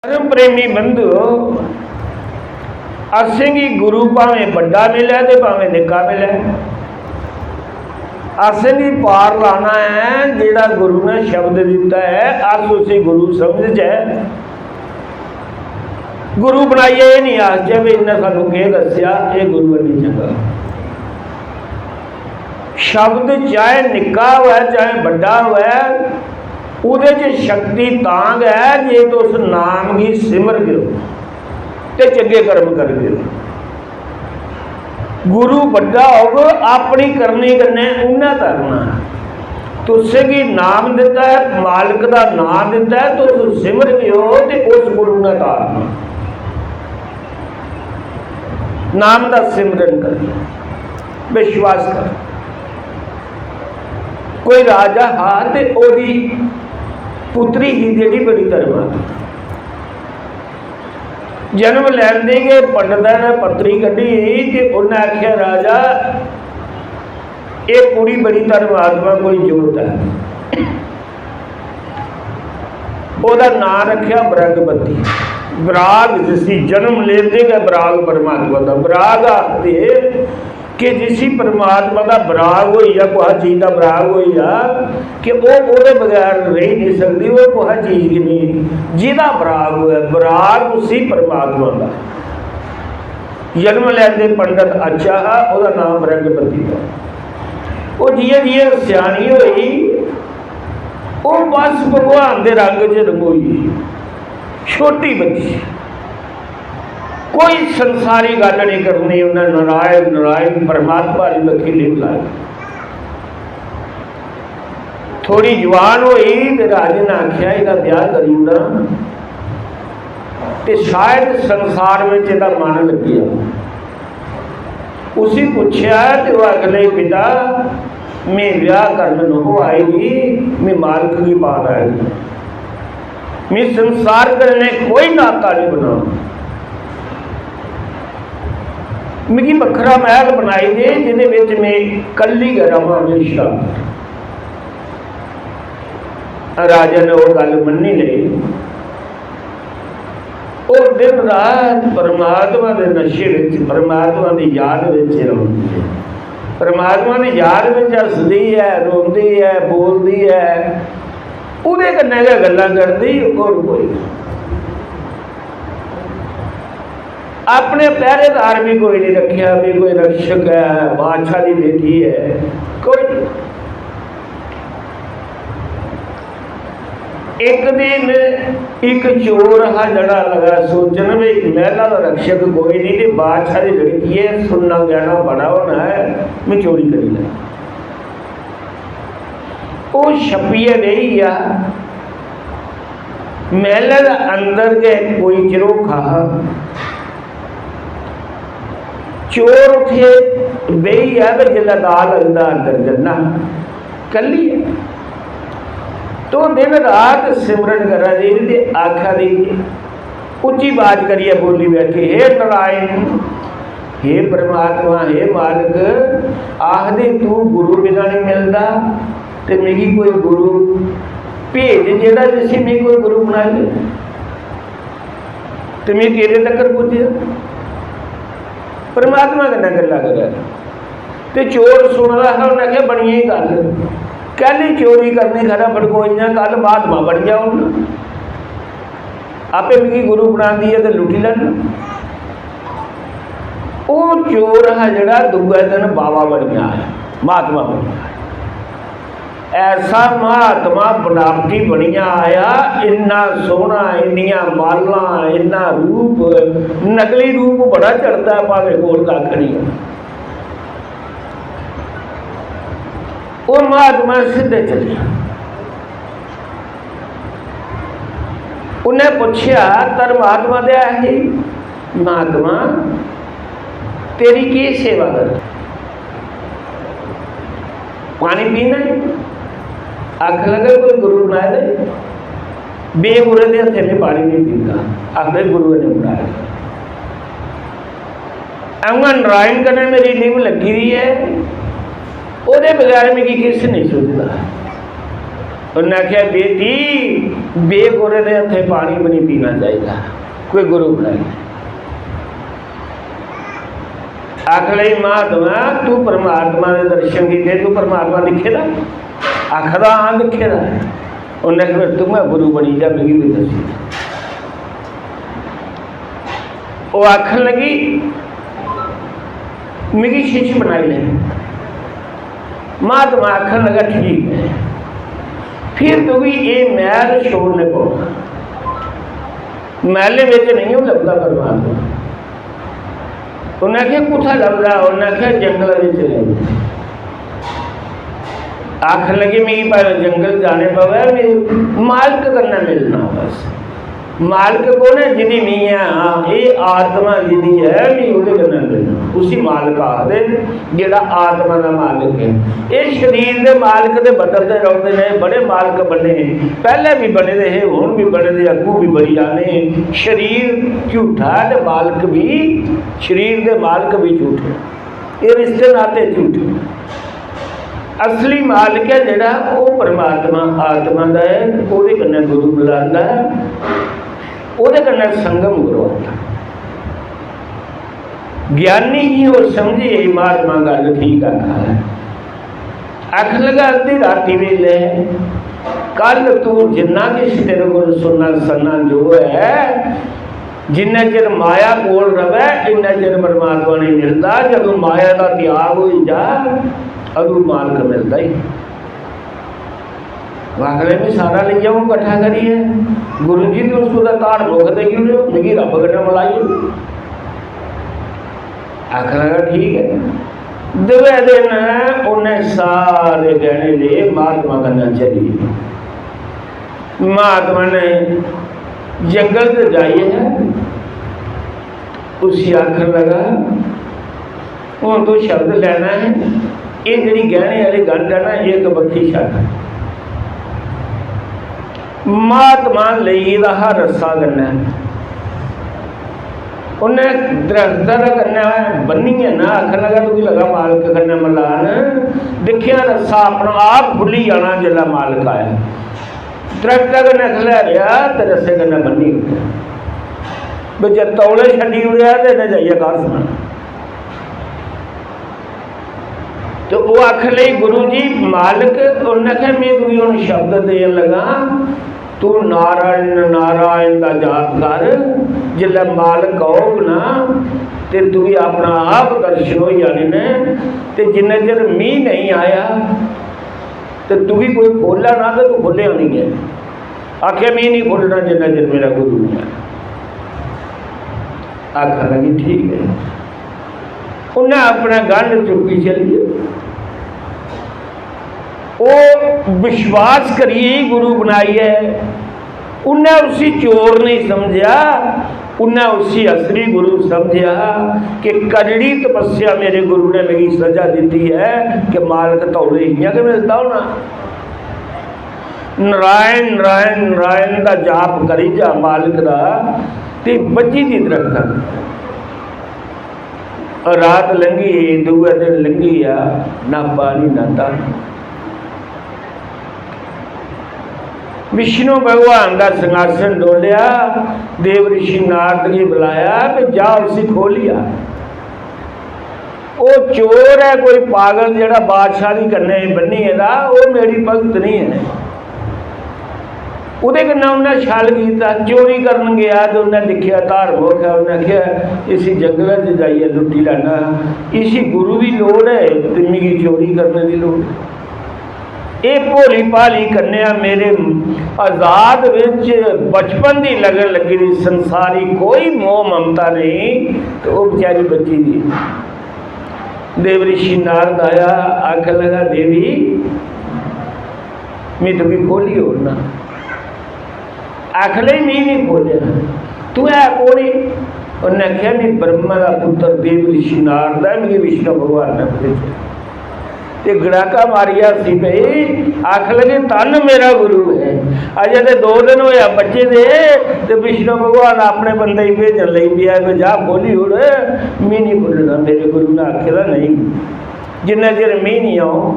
धर्म प्रेमी बंधु असेंगी गुरु भावें बड़ा मिले तो भावें निका मिले, असेंगी पार लाना है जिहड़ा गुरु ने शब्द दिता है। अस उसे गुरु समझ जाए, गुरु बनाइए ये नहीं आख जाए भी इन्हें सानू कह दसिया ये गुरु नहीं चंगा। शब्द चाहे निका हुआ चाहे बड़ा हुआ उहदे च शक्ति तांग है जे तो उस नाम की सिमर गयो ते चंगे कर्म कर गयो। गुरु बड़ा होगा अपनी करनी कन्ने उन्हें करना, तुसे की नाम दिता है मालिक का नाम दिता है तो उस सिमर गयो ते उस गुरु ने तारना। नाम का सिमरन कर, विश्वास कर। कोई राजा हा ते ओदी पुत्री ही जी बड़ी धर्मात्मा, जन्म लैंदे गए पंडित ने पत्री कढ़ी कि उन्हें आख्या राजा ये कुड़ी बड़ी धर्मात्मा कोई जोत है, ओदा नाम रखा बरगबती। बराग जिसी जन्म लेते गए बराग परमात्मा का बराग आखते कि जिसी परमात्मा का बराग हो या कोई चीज़ का बराग हो या कि वो बगैर रह नहीं सकती, वो कोई चीज़ की नहीं जिहदा बराग हो बराग उसी परमात्मा का। जन्म लैंदे पंडित अच्छा है वह नाम बरगबती का। वो जिये जिये सियाणी हुई वो बस भगवान के रंग च रंगोई, छोटी बच्ची कोई संसारी गल नहीं करनी, उन्हें नारायण नारायण परमात्मा की लखी लिख लाई। थोड़ी जवान हुई तो राजे ने आख्या इसका ब्याह करी ना तो शायद संसार में इसका मन लग गया। उसी पूछया तो वह अगले पिता मैं ब्याह करने हो आएगी, मैं मालिक की बात आएगी, मैं संसार करने कोई नाता नहीं बना, मिगी बखरा महल बनाई दे जिहदे मैं कली रहा हमेशा। राजा ने वो गल मनी नहीं, और दिन रात परमात्मा के नशे में परमात्मा की याद में रही है, परमात्मा की याद में हसदी है रोंदी है बोलती है, उहदे कन्नै गल्लां करदी और कोई अपने पहरेदार भी कोई नहीं रखा, भी कोई रक्षक है बादशाह की बेटी है कोई। एक दिन एक चोर हा जड़ा लगा सोचन भी महला का रक्षक कोई नहीं तो बादशाह की लड़की है, सुनना गहना बड़ा होना है, मैं चोरी करी ला। वो छपिए नहीं आ महल अंदर के कोई चिरोखा चोर उठे बही है भी जिला दा लगता अंदर जन्ना कली है तो दिन रात सिमरन करा दी आखा दी उच्ची बात करिए बोली बैठी हे नारायण हे परमात्मा हे मालिक आखदे तू गुरु बिना नहीं मिलता तो मेरी कोई गुरु भेज जेड़ा जिसी मैं कोई गुरु बना ले तो मैं तेरे तक पुज्या। परमात्मा कन्नै गल्लां करा तो चोर सुन रहा है उन्हें आख्या बनी ही गल कहली चोरी करनी खरा भड़कोइयां कल महात्मा बन गया उन्हें आपे मिगी गुरु बना दी है तो लुटी लैना। वो चोर है जड़ा दूए दिन बाबा बन गया है महात्मा बन गया, ऐसा महात्मा बनावटी बनिया आया, इन्ना सोहना इन्नियां मालां इन्ना रूप, नकली रूप बड़ा चढ़ता है भावे कोल कख नहीं। वो महात्मा सीधे चलिया, उन्हें पूछया तर महात्मा दे ही महात्मा तेरी की सेवा कर, पानी पीना आख लगे कोई गुरु बनाया दे, बेगुरे के हथे में पानी नहीं पीता, आखिर गुरु ने बनाया। अंगन नारायण कने मेरी लिव लगी हुई है, वो बगैर मेरी किस नहीं सोचता। उन्हें आख्या बेटी बेगुरे के हथे पानी भी नहीं पीना चाहिए कोई गुरु बनाए। आखले महात्मा तू परमात्मा के दर्शन किए, तू परमात्मा लिखे दा? आखदा हाँ लिखे दा। उन्हें फिर तू मैं गुरु बनी जा, मेरी भी दसी। वो आखन लगी मेरी शिष्य बनाई ले। महात्मा आखन लगा ठीक है, फिर तो भी ये मैल छोड़ने को, मैले में नहीं हो लगता परमात्मा। उन्हें आख्या कुत्था लभदा? उन्हें आख्या जंगल में चले। आखन लगी मेरी पर जंगल जाने पवे, मेरी मालिक करना मिलना बस। मालिक कौन है? जिदी नहीं है, हाँ ये आत्मा जिदी है नहीं उसे करना मिलना, उसी मालिक आखदे जेड़ा आत्मा का मालिक है। ये शरीर के मालिक तो बदलते रहते हैं, बड़े मालिक बने पहले भी बने रहे, हुण भी बने रहे, अगू भी बनी जाने। शरीर झूठा है, मालिक भी शरीर के मालिक भी झूठे, ये रिश्ते नाते झूठे। असली मालिक है जिहड़ा वो परमात्मा आत्मा का है, उहदे कन्नै गुरु बुलांदा है, उहदे कन्नै संगम गुरु होता। ज्ञानी ही और समझे महात्मा गल ठीक आखा है। अख लगा अद्धी राती वेले कल तू जिन्ना किश तेरे को सुनना सन्ना जो है, जिन्ना चिर माया कोल रवे इन्ना चिर परमात्मा नहीं मिलता। जब माया का त्याग हो जा अदू मालिक मिलता ही। वाकले में सारा ले जाऊँ इकट्ठा करिए, गुरु जी तो उसको तार भोग देगी मेरी रब कट्ठा मिलाइए। आख लगा ठीक है। दुए दिन उन्हें सारे गहने ले महात्मा करना चलिए। महात्मा ने जंगल से जाइए है, उसी आखर लगा उन तो शब्द लेना है, ये जी गहने वाली गल है ना एक बखी छत। महात्मा लई रहा रस्सा करना, उन्हें दरख्त का करना बनी है ना। आखर लगा तू लगा मालिक करना मलान, देखिया रस्सा अपना आप खुली जाना जिला मालिक आया। दरख्त का नखला रहा तो रस्से करना बनी हो गया, जब तौले छड़ी उड़िया तो इन्हें जाइए कहा सुना। तो वो आख ली गुरु जी मालिक, उन्हें आख्या मैं तू हम शब्द देन लगा, तू नारायण नारायण का जाप कर, जिला मालिक आओग ना तो तू भी अपना आप दर्शन हो जाने ने। तो जिन्ना चिर मीह नहीं आया तो तू भी कोई खोला ना, तो तू खोलिया नहीं है। आख्या मीह नहीं खोलना जिन्ना चिर मेरा गुरु नहीं आया। आखा लगी ठीक है। उन्हें अपना गंढ चुकी चलिए, वो विश्वास करिए गुरु बनाई है। उन्हें उसी चोर नहीं समझा, उन्हें उसी असली गुरु समझा कि करड़ी तपस्या मेरे गुरु ने मेरी सजा दी है कि मालिक तौले इं के मिलता होना। नारायण नारायण नारायण का जाप करी जा मालिक का, ते बची दी दरख्त रात लंघी, दूए दिन लंघी आ, ना पानी ना दाना। विष्णु भगवान का सिंहासन डोलिया, देव ऋषि नारद जी बुलाया कि जा उसी खोलिया। वो चोर है कोई पागल जड़ा बादशाही करने बनी है, वो मेरी भगत नहीं है। उहदे कन्नै उन्हें छल किया, चोरी करन गया तो उन्हें देखिया धार मुख है, उन्हें आख्या इसी जंगल च जाइए लुटी लैना, इसी गुरु की लोड़ है तो मिगी चोरी करने की लोड़। ये भोली भाली कन्या मेरे आजाद विच बचपन की लगन लगी थी, संसारी कोई मोह ममता नहीं, तो वह बेचारी बची थी। देव ऋषि नारद आया, आख लगा देवी मैं तो भी खोली होना। आख ली मैं नहीं खोलिया, तू है कौन? उन्हें आख्या मैं ब्रह्मा का पुत्र देव ऋषि नारद है, मेरे विष्णु भगवान ने भेजा। ते गड़ाका मारिया सी भाई, आख लगे तन मेरा गुरु है। अजे तो 2 दिन होया बच्चे दे, तो विष्णु भगवान अपने बंदे ही भेजन लग पिया कि जा खोली उड़, मैं नहीं खोलना। मेरे गुरु ने आखेला नहीं, जिन्ना चिर मैं नहीं आऊँ।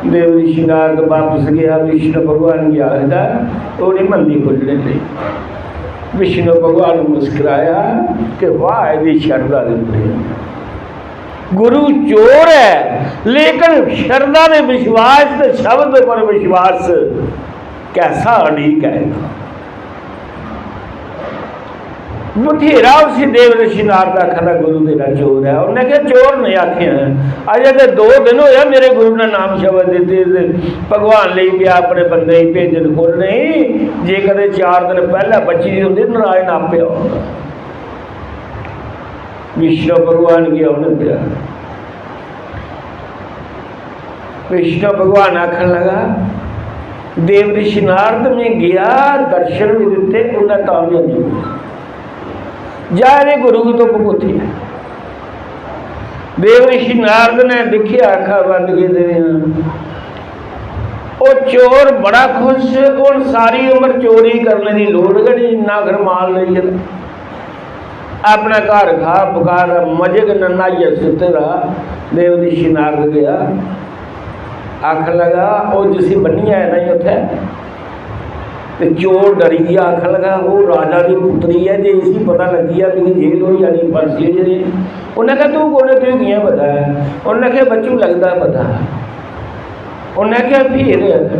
देव ऋषि नारद वापस गया। विष्णु भगवान की आखदा वो नहीं मंदी खोलने लगी। विष्णु भगवान मुस्कुराया कि वाह यदि शरदा देते गुरु चोर है लेकिन शरदा ने विश्वास शब्द पर विश्वास कैसा अड़ीक है। बथेरा उसी देव ऋषि नारद आखा गुरु तेरा चोर है। उन्हें क्या चोर नहीं आखिया अजे तो 2 दिन होया मेरे गुरु ने नाम शब्द दिते भगवान ले पिया अपने बंदे ही भेजन खोल नहीं जे कदे 4 दिन पहले बची होंगी नारायण आपे विष्णु भगवान की उन्हें दिया। विष्णु भगवान आखन लगा देव ऋषि नारद में गया दर्शन भी दिते उन्हें कामयाब नहीं जा रहे गुरु की तो भगवती है। देव ऋषि नारद ने देखिया आखा बंद के दे चोर बड़ा खुश और सारी उम्र चोरी करने की लोड़ गई इन्ना घर माल नहीं चला अपना घर खा पका मजे के नहाइए सुतेरा। देव ऋषि नारद गया आख लगा वो जिसी बनी है नहीं उठे तो चोर डरी गया आख लगा वो राजा की पुत्री है जो इसी पता लगी है कि जेल हो जानी फांसी है जी। उन्हें कहा तू कौन तू किया पता है। उन्हें कहा बच्चू लगता पता। उन्हें कहा फिर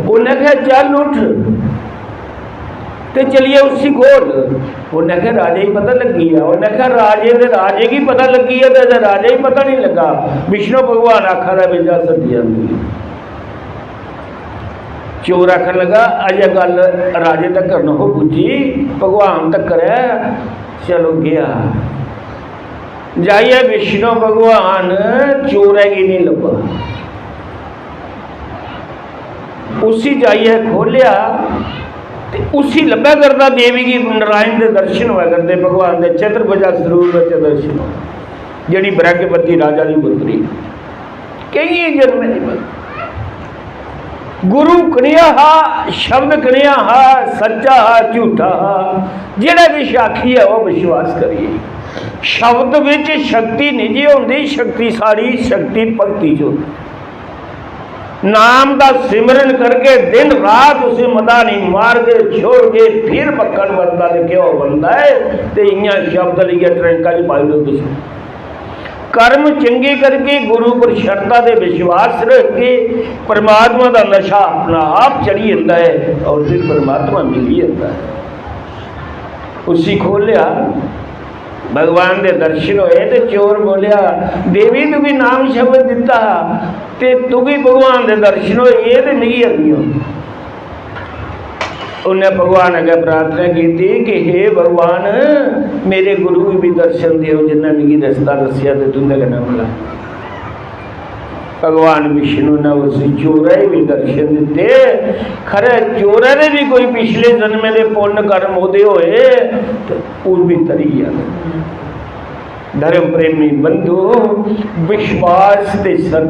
उन्हें कहा चल उठ तो चलिए उसी कोल। उन्हें कहा राजे ही पता लगी है। उन्हें कहा राजे की पता लगी है तो राजे ही पता नहीं लगा। विष्णु भगवान आखा रहा भेजा सदिया चोर आखन लगा अजे गल राजे तक न हो पुजी भगवान तक है। चलो गया जाइए विष्णु भगवान चोर की नहीं लभा उसी जाइए खोलिया उसी लभ्या करता देवी की नारायण के दर्शन हुआ करते भगवान के चतुर्भुजा स्वरूप दर्शन जी ब्रह्मवती राजा की पुत्री कई जन्म नहीं गुरु कनिया हा शब्द कनिया हा सच्चा हा झूठा हा जेड़ा भी आखी है वह विश्वास करिए। शब्द विच शक्ति नहीं जी होंदी शक्ति सारी शक्ति भक्ति जो नाम का सिमरन करके दिन रात उसे मदा नहीं मार के छोड़ के फिर पकड़ बनता क्यों बनता है तो इं शब्द लिए ट्रंका च पाई लो तुम कर्म चंगे करके गुरु पर शर्ता दे विश्वास रख के परमात्मा का नशा अपना आप चढ़ी जाता है और फिर परमात्मा मिल ही जाता है। उसी खोलिया भगवान के दर्शन होए तो चोर बोलिया देवी तू भी नाम शब्द दिता ते तू भी भगवान के दर्शन होए ये तो नहीं अगियों। उन्हें भगवान अगे प्रार्थना की कि हे भगवान मेरे गुरु भी दर्शन दियो जिन्हें मिगी रस्ता दसिया तो तुंदे कन्नै मिला। भगवान विष्णु ने उस चोरा भी दर्शन दिते। खरे चोरा ने भी कोई पिछले जन्म के पुण्य कर्म होते होए तो वो भी तरी आ धर्म प्रेमी बंधु विश्वास के सर